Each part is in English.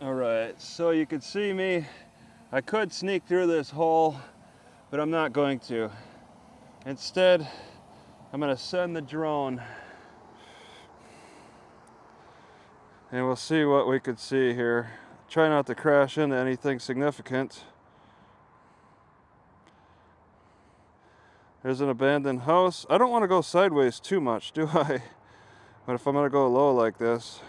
All right, so you can see me. I could sneak through this hole, but I'm not going to. Instead, I'm going to send the drone and we'll see what we could see here. Try not to crash into anything significant. There's an abandoned house. I don't want to go sideways too much, do I? But if I'm going to go low like this.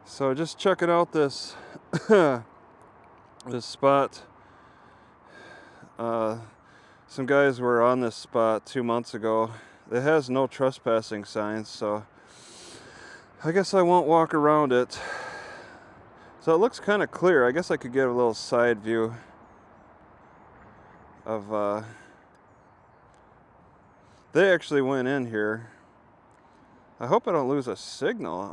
So just checking out this this spot. Some guys were on this spot 2 months ago. It has no trespassing signs, so I guess I won't walk around it. So it looks kind of clear. I guess I could get a little side view of they actually went in here. I hope I don't lose a signal.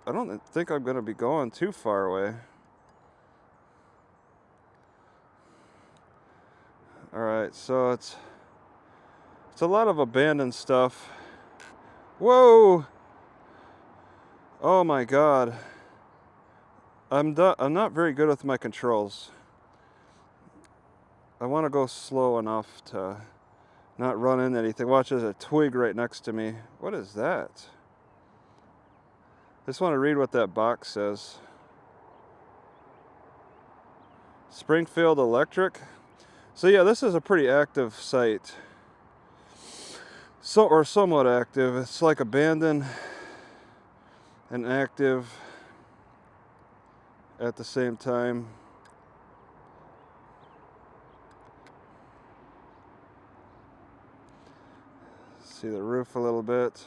I don't think I'm going to be going too far away. All right, so it's a lot of abandoned stuff. Whoa! Oh my God. I'm not very good with my controls. I want to go slow enough to not run into anything. Watch, there's a twig right next to me. What is that? I just want to read what that box says. Springfield Electric. So yeah, this is a pretty active site. Or somewhat active. It's like abandoned and active at the same time. See the roof a little bit.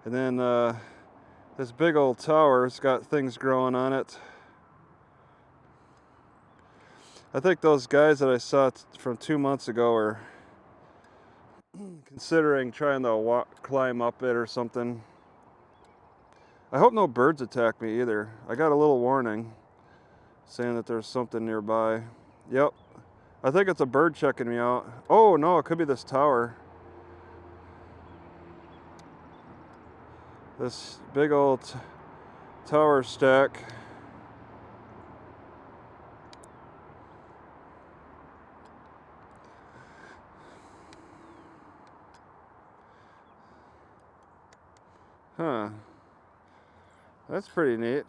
And then this big old tower, it's got things growing on it. I think those guys that I saw from 2 months ago are considering trying to climb up it or something. I hope no birds attack me either. I got a little warning saying that there's something nearby. Yep. I think it's a bird checking me out. Oh no, it could be this tower. This big old tower stack. Huh. That's pretty neat.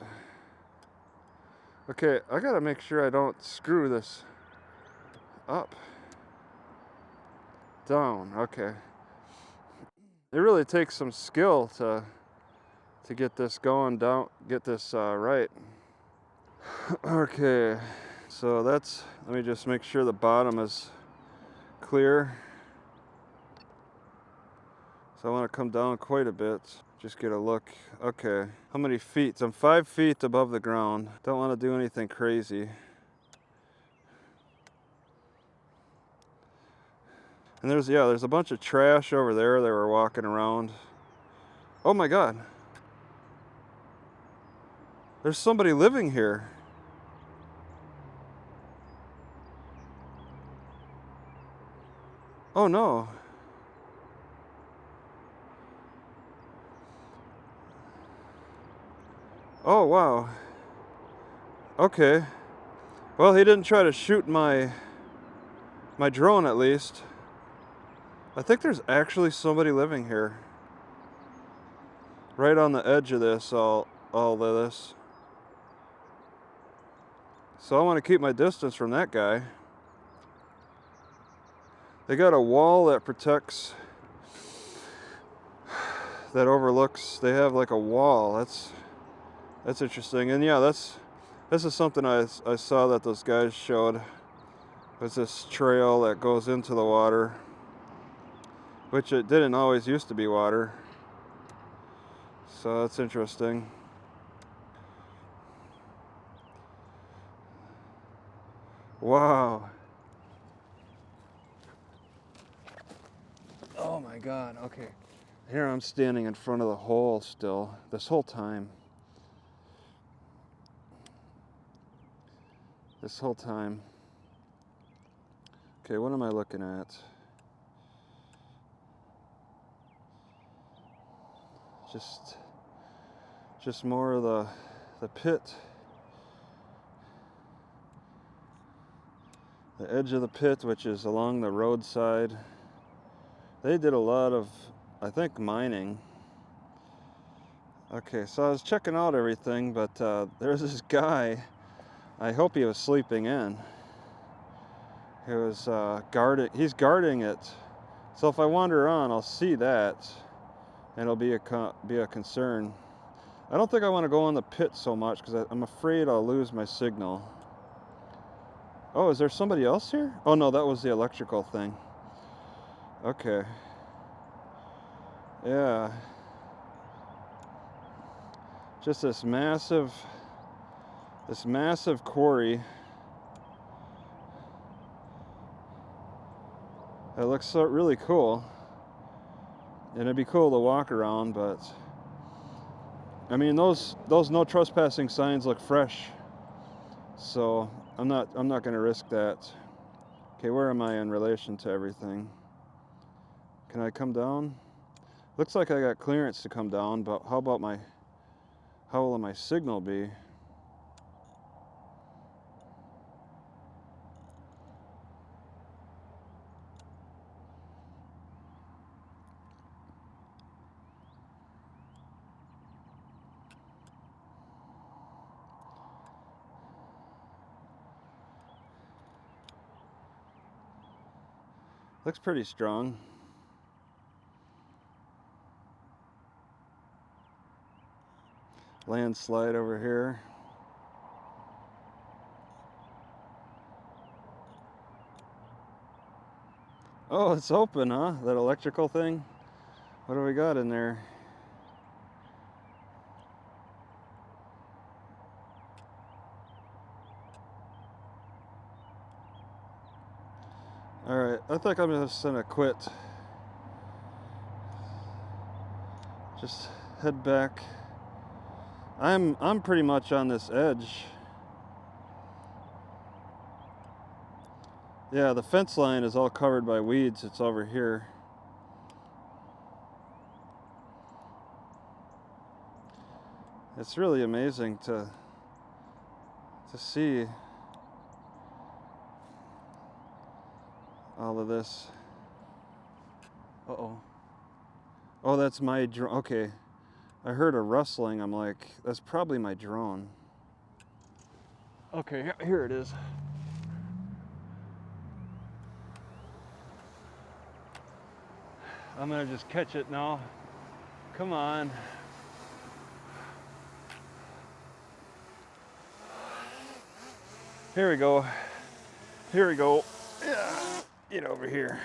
Okay, I gotta make sure I don't screw this up. Down, okay. It really takes some skill to get this going down, get this right. Okay, so let me just make sure the bottom is clear. So I want to come down quite a bit, just get a look. Okay, how many feet? I'm 5 feet above the ground. Don't want to do anything crazy. And there's a bunch of trash over there that were walking around. Oh my God. There's somebody living here. Oh no. Oh wow. Okay. Well, he didn't try to shoot my drone at least. I think there's actually somebody living here. Right on the edge of this, all of this. So I want to keep my distance from that guy. They got a wall that protects, that overlooks. They have like a wall. That's interesting. And yeah, this is something I saw that those guys showed. It's this trail that goes into the water, which it didn't always used to be water. So that's interesting. Wow. Oh my God, okay. Here I'm standing in front of the hole still, this whole time. This whole time. Okay, what am I looking at? Just more of the pit. The edge of the pit, which is along the roadside. They did a lot of, I think, mining. Okay, so I was checking out everything, but there's this guy. I hope he was sleeping in. He was he's guarding it. So if I wander on, I'll see that, and it'll be a concern. I don't think I want to go in the pit so much because I'm afraid I'll lose my signal. Oh, is there somebody else here? Oh no, that was the electrical thing. Okay. Yeah. Just this massive quarry. It looks so really cool. And it'd be cool to walk around, but I mean those no trespassing signs look fresh. So I'm not going to risk that. Okay, where am I in relation to everything? Can I come down? Looks like I got clearance to come down, but how will my signal be? Looks pretty strong. Landslide over here. Oh, it's open, huh? That electrical thing? What do we got in there? Alright, I think I'm just gonna quit. Just head back. I'm pretty much on this edge. Yeah, the fence line is all covered by weeds. It's over here. It's really amazing to see all of this. Uh-oh. Oh, that's my drone. Okay. I heard a rustling. I'm like, that's probably my drone. Okay, here it is. I'm gonna just catch it now. Come on. Here we go. Here we go. Yeah, get over here.